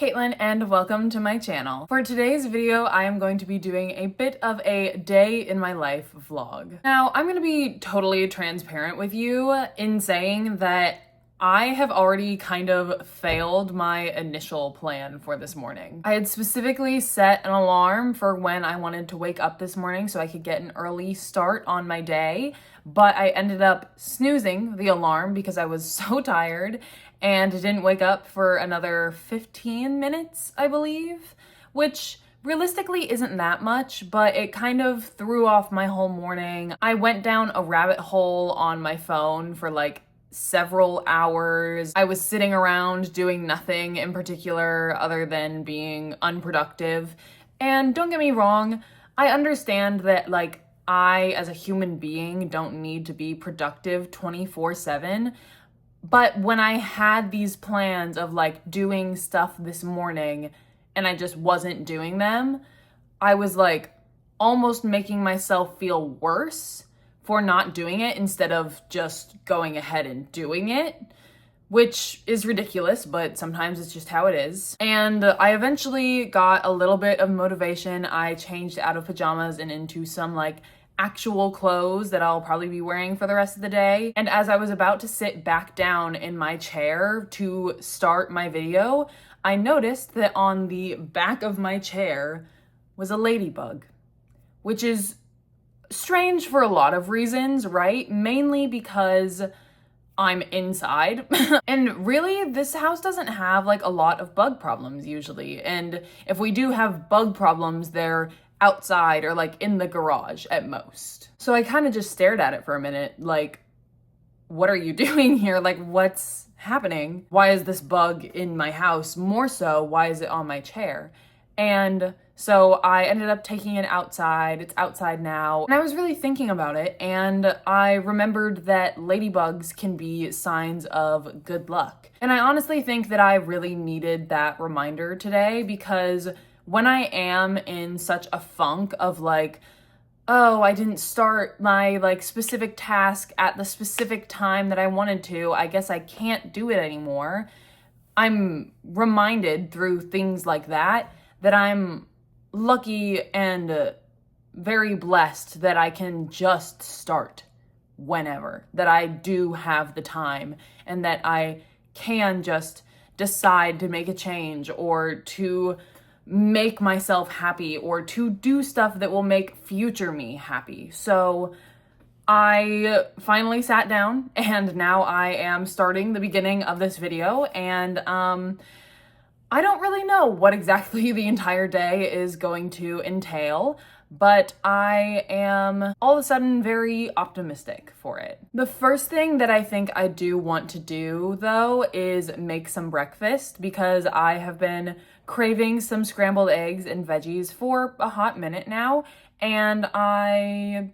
Caitlin and welcome to my channel. For today's video, I am going to be doing a bit of a day in my life vlog. Now, I'm going to be totally transparent with you in saying that I have already kind of failed my initial plan for this morning. I had specifically set an alarm for when I wanted to wake up this morning so I could get an early start on my day, but I ended up snoozing the alarm because I was so tired and didn't wake up for another 15 minutes, I believe, which realistically isn't that much, but it kind of threw off my whole morning. I went down a rabbit hole on my phone for like several hours. I was sitting around doing nothing in particular other than being unproductive. And don't get me wrong, I understand that like I as a human being don't need to be productive 24/7. But when I had these plans of like doing stuff this morning and I just wasn't doing them, I was like almost making myself feel worse for not doing it instead of just going ahead and doing it, which is ridiculous, but sometimes it's just how it is. And I eventually got a little bit of motivation. I changed out of pajamas and into some like actual clothes that I'll probably be wearing for the rest of the day. And as I was about to sit back down in my chair to start my video, I noticed that on the back of my chair was a ladybug, which is strange for a lot of reasons, right? Mainly because I'm inside. And really, this house doesn't have like a lot of bug problems usually. And if we do have bug problems, they're outside or like in the garage at most. So I kind of just stared at it for a minute, like, what are you doing here? Like, what's happening? Why is this bug in my house? More so, why is it on my chair? And so I ended up taking it outside. It's outside now. And I was really thinking about it, and I remembered that ladybugs can be signs of good luck. And I honestly think that I really needed that reminder today, because when I am in such a funk of like, oh, I didn't start my like specific task at the specific time that I wanted to, I guess I can't do it anymore, I'm reminded through things like that I'm lucky and very blessed that I can just start whenever, that I do have the time and that I can just decide to make a change or to make myself happy or to do stuff that will make future me happy. So I finally sat down and now I am starting the beginning of this video, and I don't really know what exactly the entire day is going to entail, but I am all of a sudden very optimistic for it. The first thing that I think I do want to do though is make some breakfast, because I have been craving some scrambled eggs and veggies for a hot minute now, and I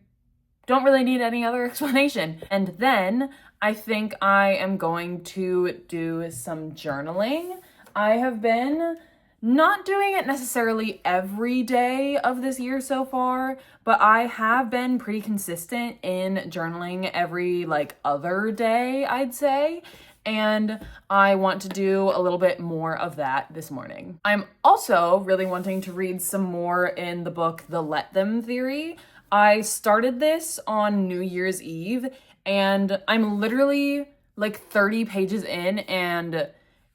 don't really need any other explanation. And then I think I am going to do some journaling. I have been not doing it necessarily every day of this year so far, but I have been pretty consistent in journaling every like other day, I'd say. And I want to do a little bit more of that this morning. I'm also really wanting to read some more in the book, The Let Them Theory. I started this on New Year's Eve, and I'm literally like 30 pages in, and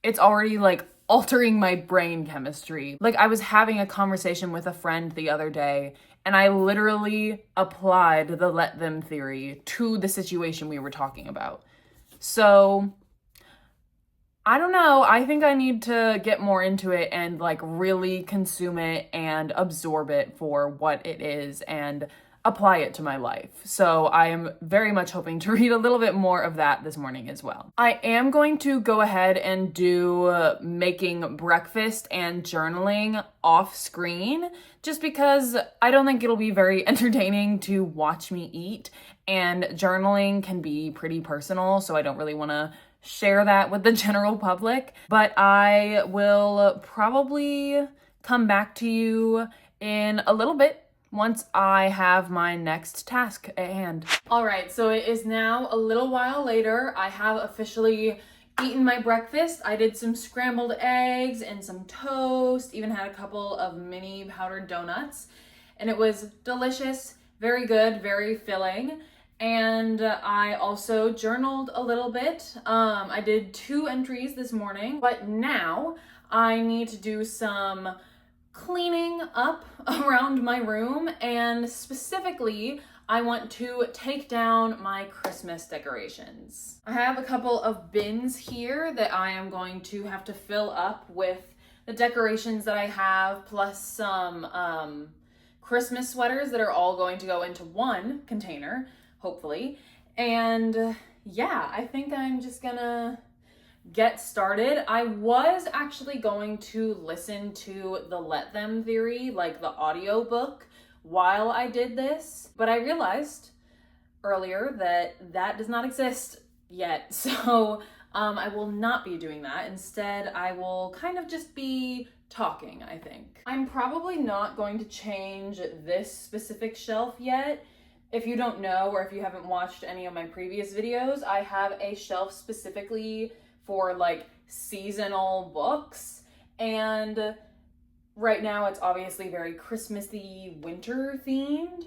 it's already like altering my brain chemistry. Like, I was having a conversation with a friend the other day, and I literally applied the let them theory to the situation we were talking about. So I don't know, I think I need to get more into it and like really consume it and absorb it for what it is and apply it to my life. So I am very much hoping to read a little bit more of that this morning as well. I am going to go ahead and do making breakfast and journaling off screen, just because I don't think it'll be very entertaining to watch me eat, and journaling can be pretty personal, so I don't really want to share that with the general public. But I will probably come back to you in a little bit once I have my next task at hand. All right, so it is now a little while later. I have officially eaten my breakfast. I did some scrambled eggs and some toast, even had a couple of mini powdered donuts, and it was delicious, very good, very filling. And I also journaled a little bit. I did 2 entries this morning, but now I need to do some cleaning up around my room, and specifically I want to take down my Christmas decorations. I have a couple of bins here that I am going to have to fill up with the decorations that I have, plus some Christmas sweaters that are all going to go into one container, hopefully. And yeah, I think I'm just gonna get started. I was actually going to listen to the Let Them theory, like the audio book, while I did this, but I realized earlier that that does not exist yet. So I will not be doing that. Instead, I will kind of just be talking, I think. I'm probably not going to change this specific shelf yet. If you don't know, or if you haven't watched any of my previous videos, I have a shelf specifically for like seasonal books, and right now it's obviously very Christmassy, winter themed,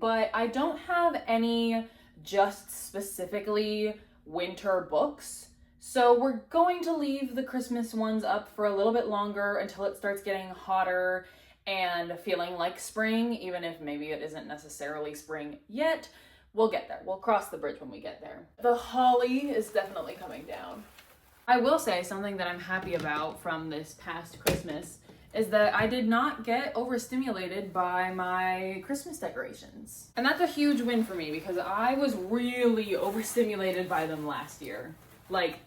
but I don't have any just specifically winter books, so we're going to leave the Christmas ones up for a little bit longer until it starts getting hotter and feeling like spring, even if maybe it isn't necessarily spring yet. We'll get there. We'll cross the bridge when we get there. The holly is definitely coming down. I will say something that I'm happy about from this past Christmas is that I did not get overstimulated by my Christmas decorations. And that's a huge win for me because I was really overstimulated by them last year. Like,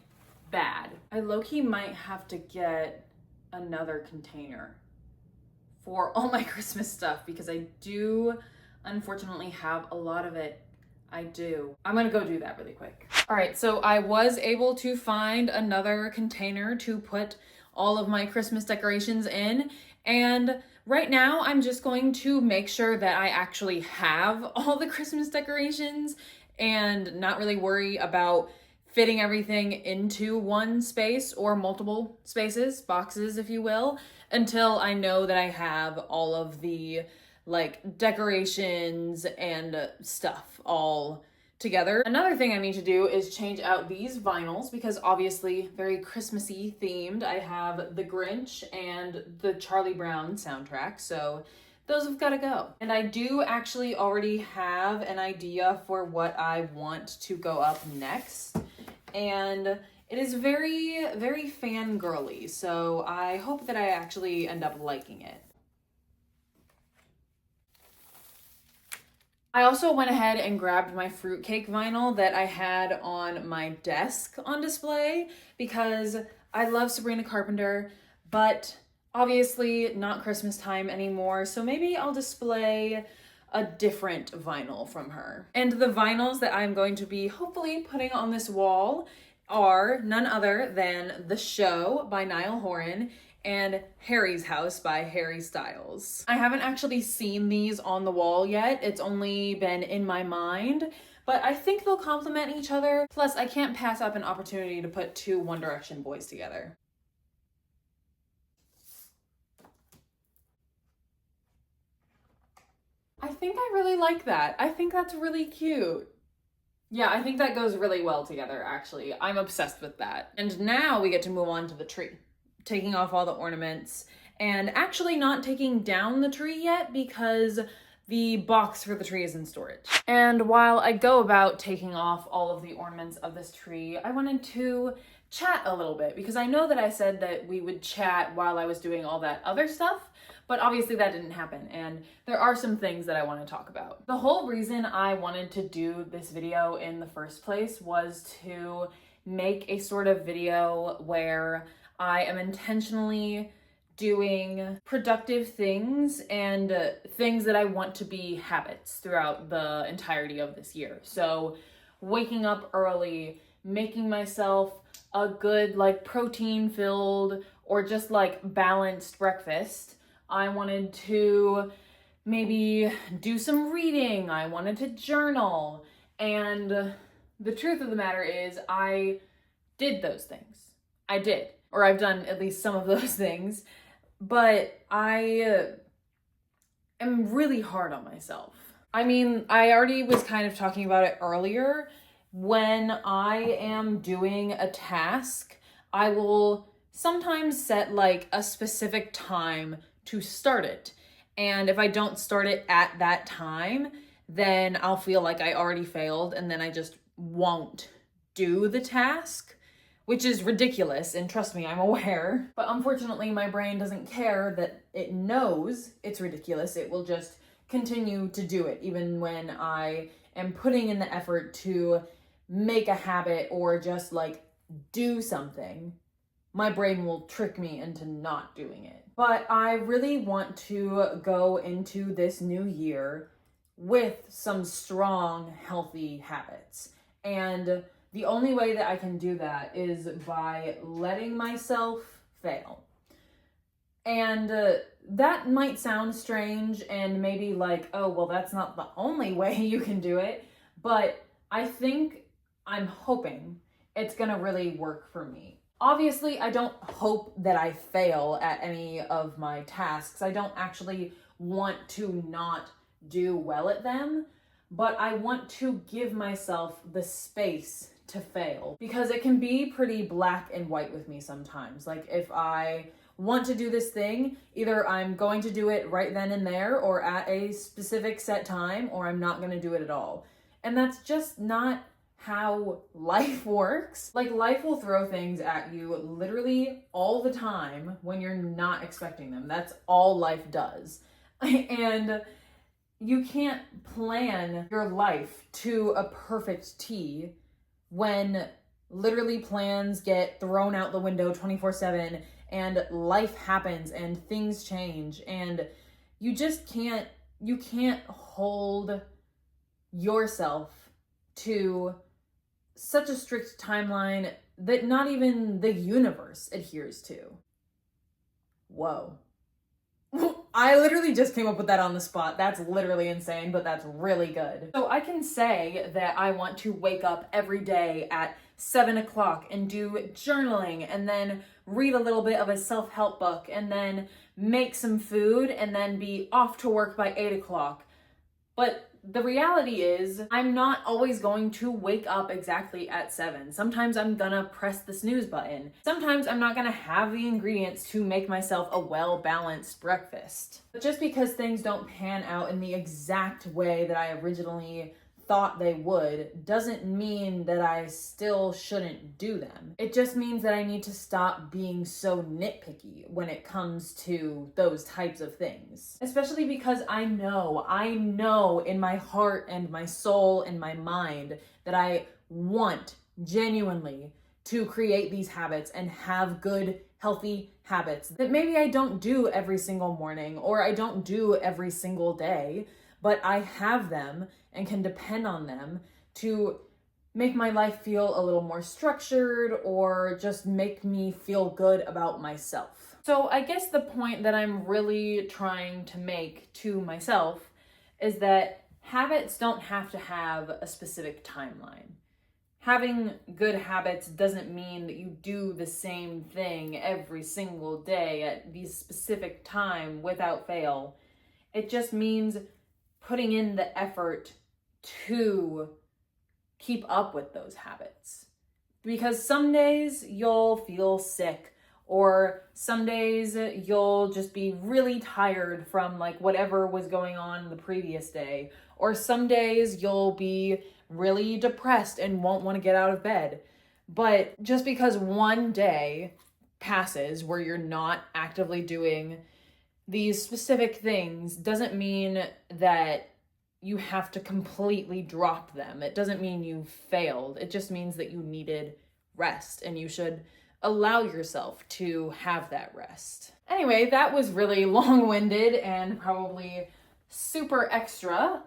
bad. I low-key might have to get another container for all my Christmas stuff because I do unfortunately have a lot of it. I do. I'm gonna go do that really quick. All right, so I was able to find another container to put all of my Christmas decorations in, and right now I'm just going to make sure that I actually have all the Christmas decorations and not really worry about fitting everything into one space or multiple spaces, boxes if you will, until I know that I have all of the like decorations and stuff all together. Another thing I need to do is change out these vinyls because obviously very Christmassy themed. I have the Grinch and the Charlie Brown soundtrack, so those have got to go. And I do actually already have an idea for what I want to go up next, and it is very, very fangirly, so I hope that I actually end up liking it. I also went ahead and grabbed my fruitcake vinyl that I had on my desk on display because I love Sabrina Carpenter, but obviously not Christmas time anymore, so maybe I'll display a different vinyl from her. And the vinyls that I'm going to be hopefully putting on this wall are none other than The Show by Niall Horan and Harry's House by Harry Styles. I haven't actually seen these on the wall yet. It's only been in my mind, but I think they'll complement each other. Plus, I can't pass up an opportunity to put 2 One Direction boys together. I think I really like that. I think that's really cute. Yeah, I think that goes really well together, actually. I'm obsessed with that. And now we get to move on to the tree. Taking off all the ornaments and actually not taking down the tree yet because the box for the tree is in storage. And while I go about taking off all of the ornaments of this tree, I wanted to chat a little bit because I know that I said that we would chat while I was doing all that other stuff, but obviously that didn't happen, and there are some things that I want to talk about. The whole reason I wanted to do this video in the first place was to make a sort of video where I am intentionally doing productive things and things that I want to be habits throughout the entirety of this year. So waking up early, making myself a good like protein filled or just like balanced breakfast. I wanted to maybe do some reading. I wanted to journal. And the truth of the matter is I did those things. I did, or I've done at least some of those things, but I am really hard on myself. I mean, I already was kind of talking about it earlier. When I am doing a task, I will sometimes set like a specific time to start it. And if I don't start it at that time, then I'll feel like I already failed and then I just won't do the task, which is ridiculous. And trust me, I'm aware. But unfortunately, my brain doesn't care that it knows it's ridiculous. It will just continue to do it, even when I am putting in the effort to make a habit or just like do something. My brain will trick me into not doing it. But I really want to go into this new year with some strong, healthy habits. And the only way that I can do that is by letting myself fail. And that might sound strange and maybe like, oh, well, that's not the only way you can do it. But I'm hoping it's gonna really work for me. Obviously, I don't hope that I fail at any of my tasks. I don't actually want to not do well at them, but I want to give myself the space to fail because it can be pretty black and white with me sometimes. Like if I want to do this thing, either I'm going to do it right then and there or at a specific set time, or I'm not going to do it at all. And that's just not how life works. Like life will throw things at you literally all the time when you're not expecting them. That's all life does. And you can't plan your life to a perfect T when literally plans get thrown out the window 24/7 and life happens and things change and you can't hold yourself to such a strict timeline that not even the universe adheres to. Whoa. I literally just came up with that on the spot. That's literally insane, but that's really good. So I can say that I want to wake up every day at 7 o'clock and do journaling and then read a little bit of a self-help book and then make some food and then be off to work by 8 o'clock. But the reality is I'm not always going to wake up exactly at 7. Sometimes I'm gonna press the snooze button. Sometimes I'm not gonna have the ingredients to make myself a well-balanced breakfast. But just because things don't pan out in the exact way that I originally thought they would doesn't mean that I still shouldn't do them. It just means that I need to stop being so nitpicky when it comes to those types of things. Especially because I know in my heart and my soul and my mind that I want genuinely to create these habits and have good, healthy habits that maybe I don't do every single morning or I don't do every single day, but I have them and can depend on them to make my life feel a little more structured or just make me feel good about myself. So I guess the point that I'm really trying to make to myself is that habits don't have to have a specific timeline. Having good habits doesn't mean that you do the same thing every single day at the specific time without fail. It just means putting in the effort to keep up with those habits. Because some days you'll feel sick, or some days you'll just be really tired from like whatever was going on the previous day, or some days you'll be really depressed and won't want to get out of bed. But just because one day passes where you're not actively doing these specific things doesn't mean that you have to completely drop them. It doesn't mean you failed. It just means that you needed rest and you should allow yourself to have that rest. Anyway, that was really long-winded and probably super extra,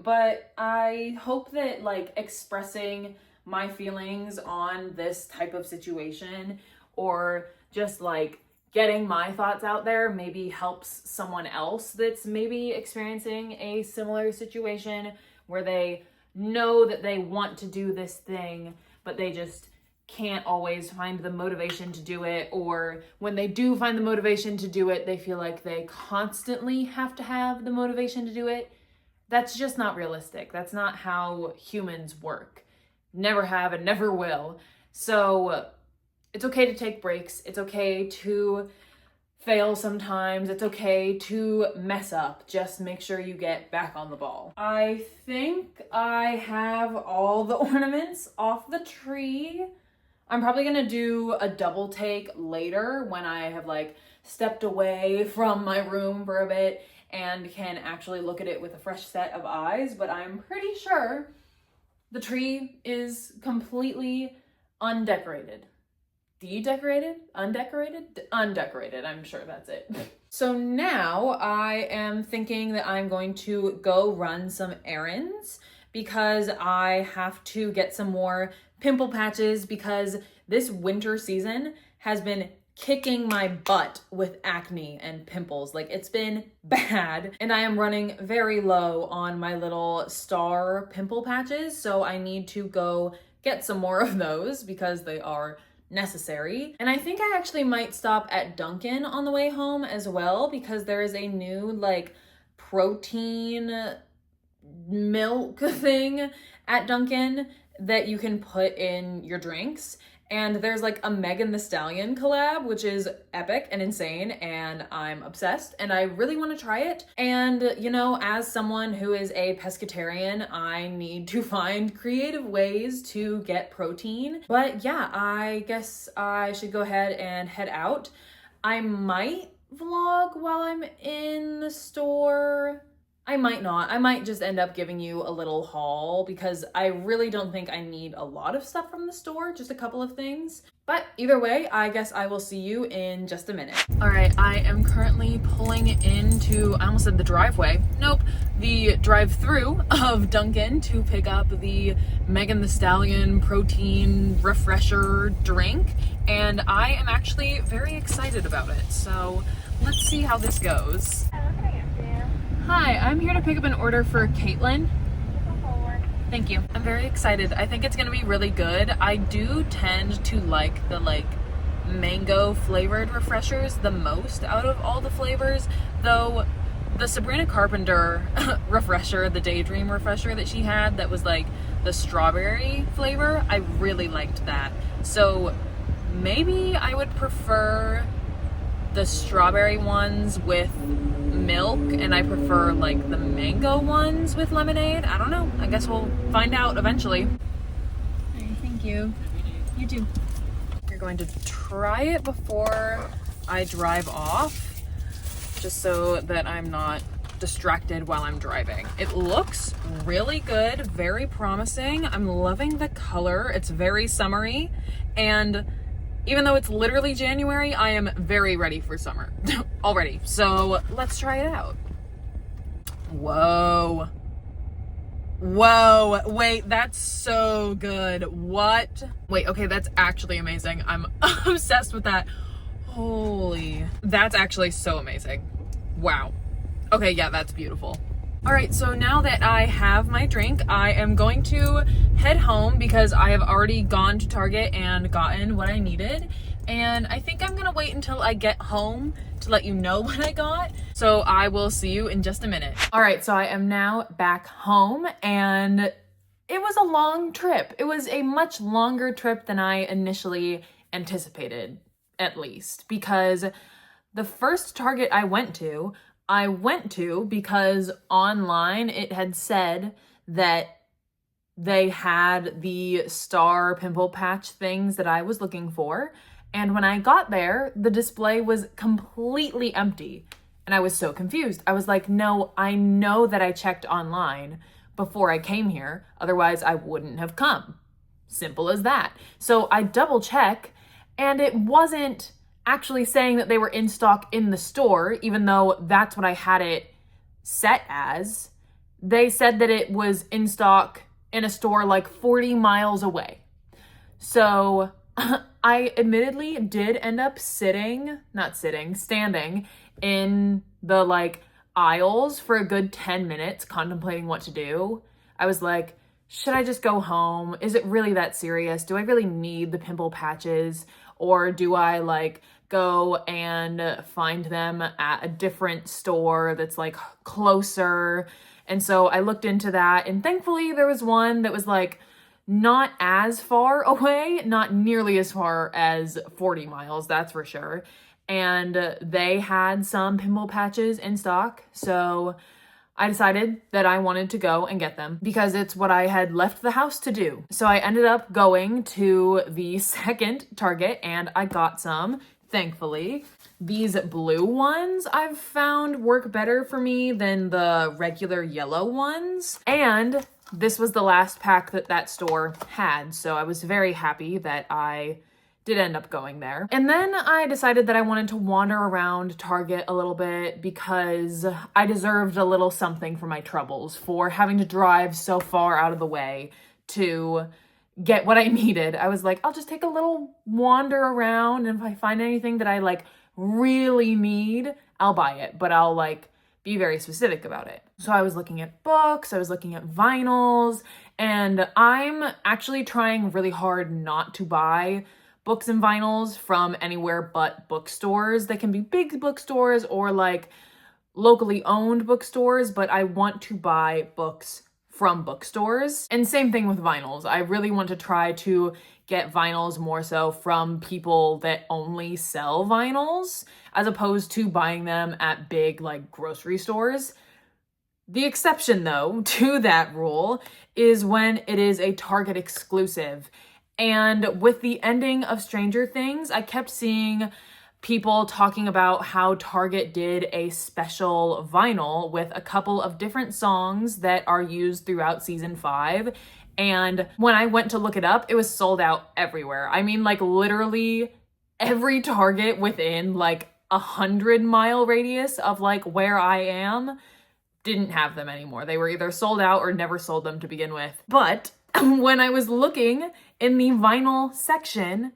but I hope that like expressing my feelings on this type of situation or just like getting my thoughts out there maybe helps someone else that's maybe experiencing a similar situation where they know that they want to do this thing, but they just can't always find the motivation to do it, or when they do find the motivation to do it, they feel like they constantly have to have the motivation to do it. That's just not realistic. That's not how humans work. Never have and never will. So it's okay to take breaks. It's okay to fail sometimes. It's okay to mess up. Just make sure you get back on the ball. I think I have all the ornaments off the tree. I'm probably gonna do a double take later when I have like stepped away from my room for a bit and can actually look at it with a fresh set of eyes, but I'm pretty sure the tree is completely undecorated. Dedecorated? Undecorated? Undecorated, I'm sure that's it. So now I am thinking that I'm going to go run some errands because I have to get some more pimple patches because this winter season has been kicking my butt with acne and pimples. Like, it's been bad, and I am running very low on my little star pimple patches, so I need to go get some more of those because they are necessary. And I think I actually might stop at Dunkin' on the way home as well because there is a new like protein milk thing at Dunkin' that you can put in your drinks. And there's like a Megan Thee Stallion collab, which is epic and insane, and I'm obsessed, and I really want to try it. And, you know, as someone who is a pescatarian, I need to find creative ways to get protein. But yeah, I guess I should go ahead and head out. I might vlog while I'm in the store. I might not. I might just end up giving you a little haul because I really don't think I need a lot of stuff from the store, just a couple of things. But either way, I guess I will see you in just a minute. All right, I am currently pulling into, I almost said the driveway. Nope, the drive-through of Dunkin' to pick up the Megan Thee Stallion protein refresher drink. And I am actually very excited about it. So let's see how this goes. Hi, I'm here to pick up an order for Katelyn. Thank you. I'm very excited. I think it's gonna be really good. I do tend to like the mango flavored refreshers the most out of all the flavors, though the Sabrina Carpenter refresher, the Daydream refresher that she had that was like the strawberry flavor, I really liked that. So maybe I would prefer the strawberry ones with milk, and I prefer like the mango ones with lemonade. I don't know. I guess we'll find out eventually. Hey, thank you. You too. You're going to try it before I drive off, just so that I'm not distracted while I'm driving. It looks really good, very promising. I'm loving the color. It's very summery, and even though it's literally January, I am very ready for summer already. So let's try it out. Whoa. Whoa, wait, that's so good. What? Wait, okay, that's actually amazing. I'm obsessed with that. Holy, that's actually so amazing. Wow. Okay, yeah, that's beautiful. All right, so now that I have my drink, I am going to head home because I have already gone to Target and gotten what I needed. And I think I'm gonna wait until I get home to let you know what I got. So I will see you in just a minute. All right, so I am now back home, and it was a long trip. It was a much longer trip than I initially anticipated, at least, because the first Target I went to because online it had said that they had the star pimple patch things that I was looking for. And when I got there, the display was completely empty. And I was so confused. I was like, no, I know that I checked online before I came here. Otherwise, I wouldn't have come. Simple as that. So I double check, and it wasn't actually saying that they were in stock in the store, even though that's what I had it set as. They said that it was in stock in a store like 40 miles away. So I admittedly did end up standing in the aisles for a good 10 minutes contemplating what to do. I was like, should I just go home? Is it really that serious? Do I really need the pimple patches? Or do I like go and find them at a different store that's like closer? And so I looked into that, and thankfully there was one that was like not as far away, not nearly as far as 40 miles, that's for sure. And they had some pimple patches in stock. So I decided that I wanted to go and get them because it's what I had left the house to do. So I ended up going to the second Target and I got some, thankfully. These blue ones I've found work better for me than the regular yellow ones. And this was the last pack that that store had. So I was very happy that I did end up going there. And then I decided that I wanted to wander around Target a little bit because I deserved a little something for my troubles for having to drive so far out of the way to get what I needed. I was like, I'll just take a little wander around, and if I find anything that I like really need, I'll buy it, but I'll like be very specific about it. So I was looking at books, I was looking at vinyls, and I'm actually trying really hard not to buy books and vinyls from anywhere but bookstores. They can be big bookstores or like locally owned bookstores, but I want to buy books from bookstores. And same thing with vinyls. I really want to try to get vinyls more so from people that only sell vinyls as opposed to buying them at big like grocery stores. The exception though to that rule is when it is a Target exclusive. And with the ending of Stranger Things, I kept seeing people talking about how Target did a special vinyl with a couple of different songs that are used throughout season 5. And when I went to look it up, it was sold out everywhere. I mean, like literally every Target within like 100-mile radius of like where I am didn't have them anymore. They were either sold out or never sold them to begin with. But when I was looking in the vinyl section,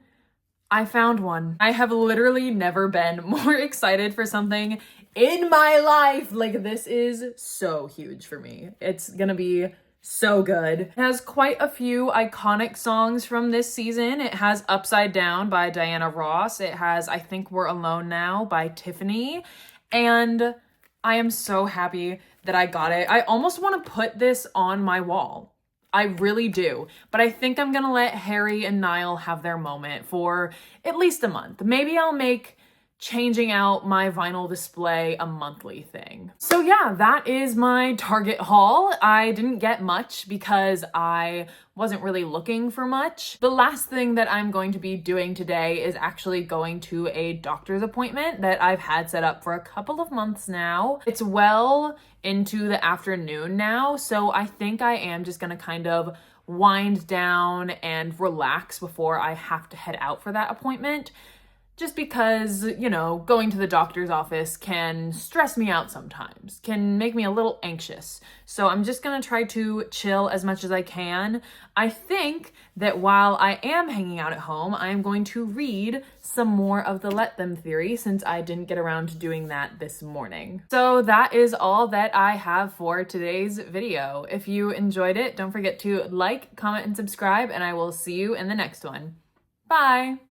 I found one. I have literally never been more excited for something in my life. Like, this is so huge for me. It's gonna be so good. It has quite a few iconic songs from this season. It has Upside Down by Diana Ross. It has I Think We're Alone Now by Tiffany. And I am so happy that I got it. I almost want to put this on my wall. I really do. But I think I'm gonna let Harry and Niall have their moment for at least a month. Maybe I'll make changing out my vinyl display a monthly thing. So yeah, that is my Target haul. I didn't get much because I wasn't really looking for much. The last thing that I'm going to be doing today is actually going to a doctor's appointment that I've had set up for a couple of months now. It's well into the afternoon now, so I think I am just gonna kind of wind down and relax before I have to head out for that appointment. Just because, you know, going to the doctor's office can stress me out sometimes, can make me a little anxious. So I'm just gonna try to chill as much as I can. I think that while I am hanging out at home, I'm going to read some more of the Let Them theory since I didn't get around to doing that this morning. So that is all that I have for today's video. If you enjoyed it, don't forget to like, comment, and subscribe, and I will see you in the next one. Bye!